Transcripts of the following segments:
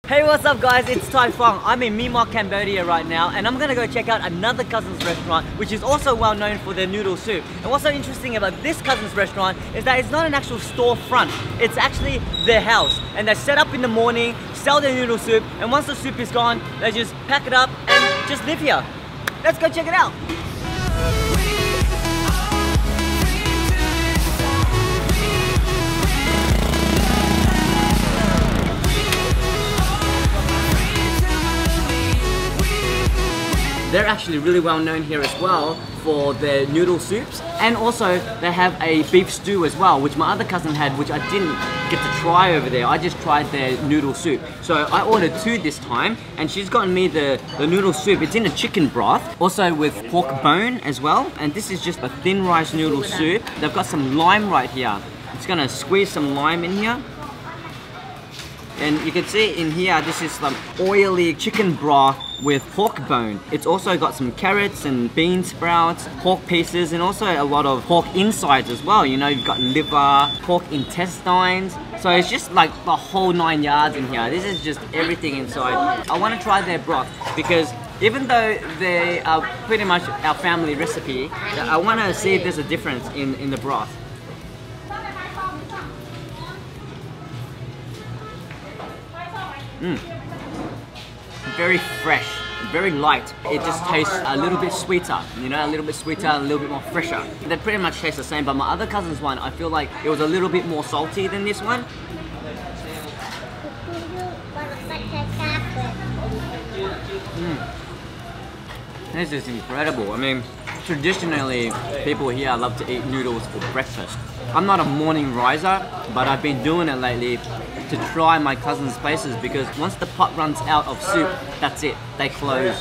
Hey, what's up guys, it's Tai Fong. I'm in Memot, Cambodia right now, and I'm gonna go check out another cousin's restaurant which is also well known for their noodle soup. And what's so interesting about this cousin's restaurant is that it's not an actual storefront, it's actually their house. And they set up in the morning, sell their noodle soup, and once the soup is gone, they just pack it up and just live here. Let's go check it out. They're actually really well known here as well for their noodle soups, and also they have a beef stew as well, which my other cousin had, which I didn't get to try over there. I just tried their noodle soup. So I ordered 2 this time, and she's gotten me the noodle soup. It's in a chicken broth, also with pork bone as well, and this is just a thin rice noodle soup. They've got some lime right here. It's gonna squeeze some lime in here. And you can see in here, this is some oily chicken broth with pork bone. It's also got some carrots and bean sprouts, pork pieces, and also a lot of pork insides as well. You know, you've got liver, pork intestines. So it's just like the whole 9 yards in here. This is just everything inside. I want to try their broth because even though they are pretty much our family recipe, I want to see if there's a difference in the broth. Very fresh, very light. It just tastes a little bit sweeter, you know, a little bit sweeter, a little bit more fresher. They pretty much taste the same, but my other cousin's one, I feel like it was a little bit more salty than this one. This is incredible. I mean, traditionally, people here love to eat noodles for breakfast. I'm not a morning riser, but I've been doing it lately to try my cousin's places because once the pot runs out of soup, that's it. They close.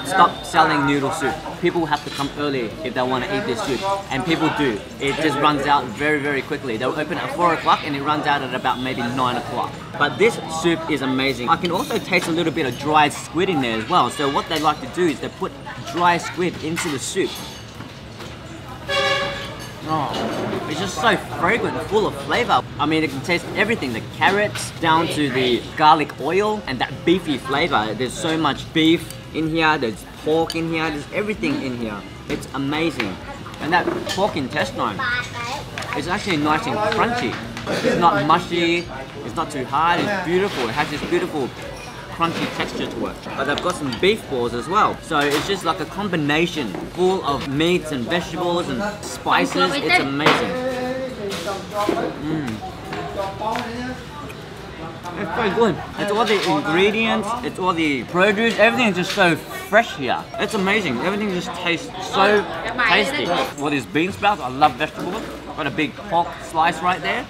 Stop selling noodle soup. People have to come early if they want to eat this soup, and people do. It just runs out very, very quickly. They'll open at 4 o'clock and it runs out at about maybe 9 o'clock. But this soup is amazing. I can also taste a little bit of dried squid in there as well. So what they like to do is they put dry squid into the soup. Oh, it's just so fragrant, full of flavor. I mean, it can taste everything, the carrots down to the garlic oil and that beefy flavor. There's so much beef in here, there's pork in here, there's everything in here. It's amazing. And that pork intestine is actually nice and crunchy. It's not mushy, it's not too hard, it's beautiful. It has this beautiful crunchy texture to it. But they've got some beef balls as well. So it's just like a combination full of meats and vegetables and spices. It's amazing. It's so good. It's all the ingredients, it's all the produce, everything is just so fresh here. It's amazing. Everything just tastes so tasty. All these bean sprouts, I love vegetables. Got a big pork slice right there.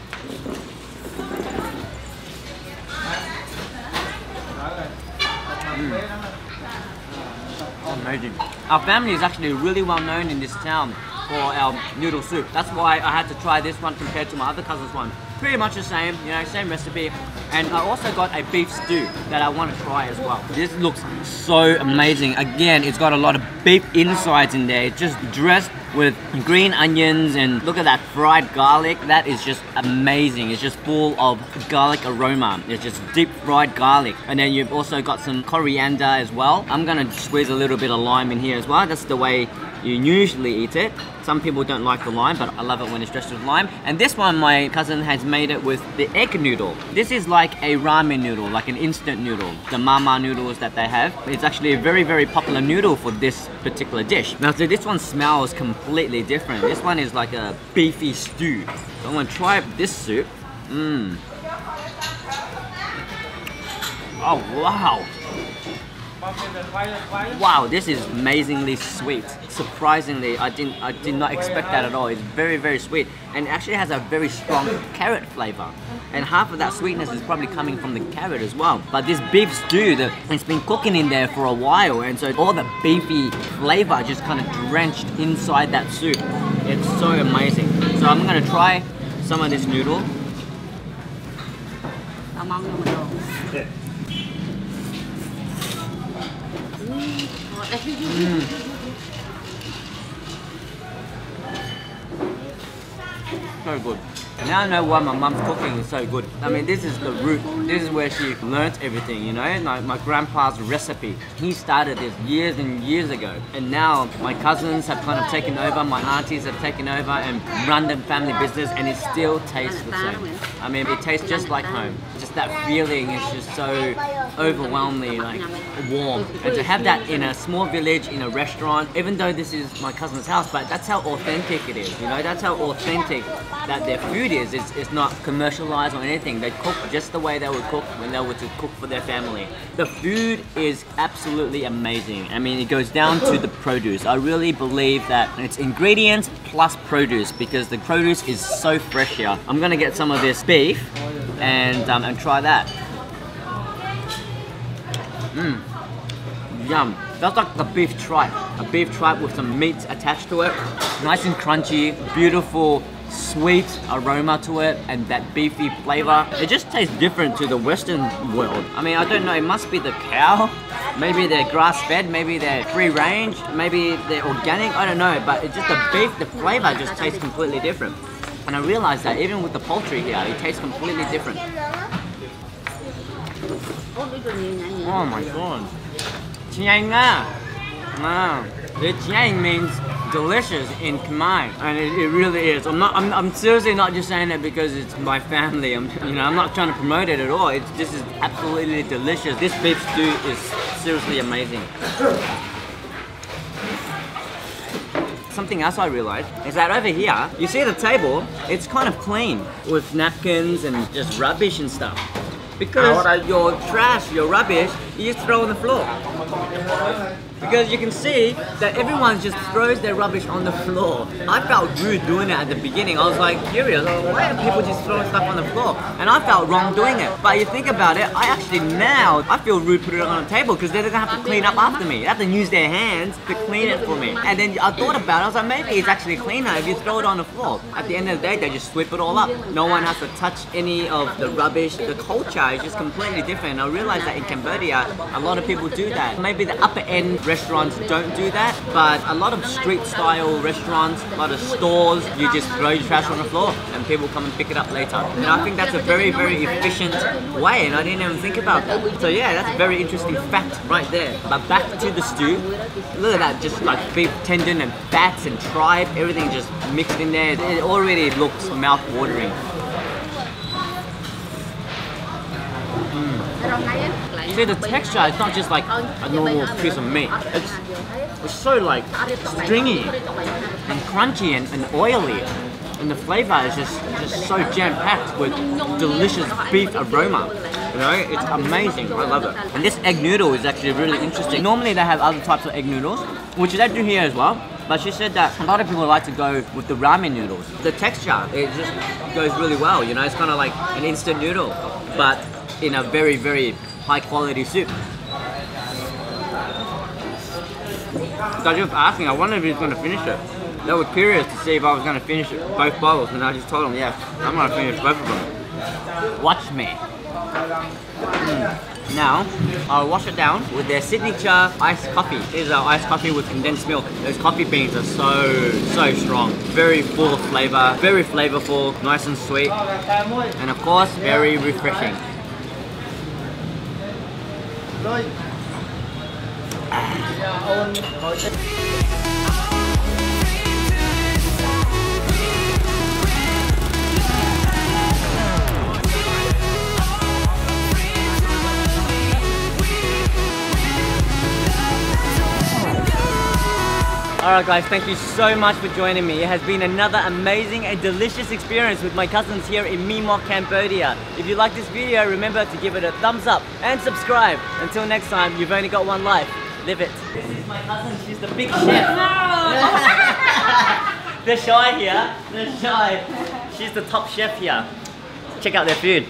Amazing. Our family is actually really well known in this town for our noodle soup. That's why I had to try this one compared to my other cousin's one. Pretty much the same, you know, same recipe. And I also got a beef stew that I want to try as well. This looks so amazing. Again, it's got a lot of beef insides in there. It's just dressed with green onions, and look at that fried garlic. That is just amazing. It's just full of garlic aroma. It's just deep fried garlic. And then you've also got some coriander as well. I'm gonna squeeze a little bit of lime in here as well. That's the way you usually eat it. Some people don't like the lime, but I love it when it's dressed with lime. And this one, my cousin has made it with the egg noodle. This is like a ramen noodle, like an instant noodle. The mama noodles that they have. It's actually a very, very popular noodle for this particular dish. Now, so this one smells completely different. This one is like a beefy stew. So I'm gonna try this soup. Oh, wow. Wow, this is amazingly sweet. Surprisingly, I did not expect that at all. It's very, very sweet, and it actually has a very strong carrot flavor. And half of that sweetness is probably coming from the carrot as well. But this beef stew, it's been cooking in there for a while, and so all the beefy flavor just kind of drenched inside that soup. It's so amazing. So I'm gonna try some of this noodle. So good. Now I know why my mum's cooking is so good. I mean, this is the root. This is where she learnt everything, you know? Like my grandpa's recipe. He started this years and years ago. And now my cousins have kind of taken over, my aunties have taken over and run the family business, and it still tastes the same. I mean, it tastes just like home. Just that feeling is just so overwhelmingly like warm. And to have that in a small village, in a restaurant, even though this is my cousin's house, but that's how authentic it is, you know? That's how authentic that their food is. It's not commercialized or anything. They cook just the way they would cook when they were to cook for their family. The food is absolutely amazing. I mean, it goes down to the produce. I really believe that it's ingredients plus produce, because the produce is so fresh here. I'm gonna get some of this beef and try that. Yum. That's like a beef tripe. A beef tripe with some meat attached to it. Nice and crunchy, beautiful, sweet aroma to it, and that beefy flavor. It just tastes different to the Western world. I mean, I don't know, it must be the cow. Maybe they're grass-fed, maybe they're free-range, maybe they're organic, I don't know. But it's just the beef, the flavor just tastes completely different. And I realized that even with the poultry here, it tastes completely different. Oh my god. Chiang nga. The Chiang means delicious in Khmer, and it really is. I'm seriously not just saying that because it's my family. I'm not trying to promote it at all. This is absolutely delicious. This beef stew is seriously amazing. Something else I realized is that over here, you see the table, it's kind of clean with napkins and just rubbish and stuff. Because your trash, your rubbish, you just throw on the floor. Because you can see that everyone just throws their rubbish on the floor. I felt rude doing it at the beginning. I was like curious, why are people just throwing stuff on the floor? And I felt wrong doing it. But you think about it, I feel rude putting it on the table because they're gonna have to clean up after me. They have to use their hands to clean it for me. And then I thought about it, I was like, maybe it's actually cleaner if you throw it on the floor. At the end of the day, they just sweep it all up. No one has to touch any of the rubbish. The culture is just completely different. I realized that in Cambodia, a lot of people do that. Maybe the upper end restaurants don't do that, but a lot of street style restaurants, a lot of stores, you just throw your trash on the floor and people come and pick it up later. And I think that's a very, very efficient way, and I didn't even think about that. So yeah, that's a very interesting fact right there. But back to the stew, look at that, just like beef tendon and fats and tripe, everything just mixed in there. It already looks mouth-watering. See, the texture, it's not just like a normal piece of meat. It's so like stringy and crunchy and oily. And the flavor is just so jam-packed with delicious beef aroma. You know, it's amazing. I love it. And this egg noodle is actually really interesting. Normally they have other types of egg noodles, which they do here as well. But she said that a lot of people like to go with the ramen noodles. The texture, it just goes really well. You know, it's kind of like an instant noodle, but in a very, very high quality soup. So I just asking, I wonder if he's going to finish it. They were curious to see if I was going to finish it, both bowls, and I just told them, yeah, I'm going to finish both of them. Watch me. Now, I'll wash it down with their signature iced coffee. This is our iced coffee with condensed milk. Those coffee beans are so strong. Very full of flavor, very flavorful, nice and sweet, and of course, very refreshing. Alright guys, thank you so much for joining me. It has been another amazing and delicious experience with my cousins here in Memot, Cambodia. If you like this video, remember to give it a thumbs up and subscribe. Until next time, you've only got one life. Live it. This is my cousin, she's the big chef. No! They're shy here. They're shy. She's the top chef here. Check out their food.